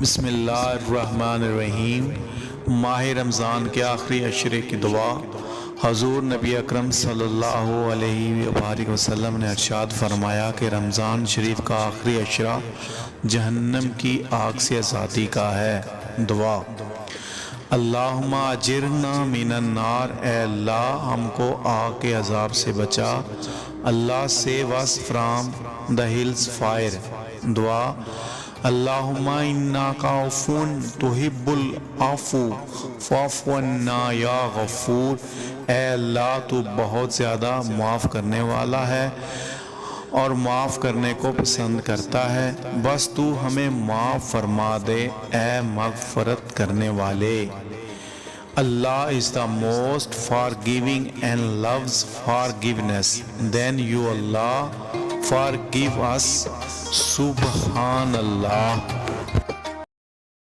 بسم اللہ الرحمن الرحیم۔ ماہ رمضان کے آخری عشرے کی دعا۔ حضور نبی اکرم صلی اللہ علیہ وآلہ وسلم نے ارشاد فرمایا کہ رمضان شریف کا آخری عشرہ جہنم کی آگ سے آزادی کا ہے۔ دعا: اللہم اجرنا من النار، اے اللہ ہم کو آگ کے عذاب سے بچا۔ اللہ save us from the hell's fire۔ دعا: اللہم انکا عفو تحب العفو فاعف عنا یا غفور، اے اللہ تو بہت زیادہ معاف کرنے والا ہے اور معاف کرنے کو پسند کرتا ہے، بس تو ہمیں معاف فرما دے اے مغفرت کرنے والے۔ Allah is the most forgiving and loves forgiveness. Then you Allah forgive us. Subhanallah.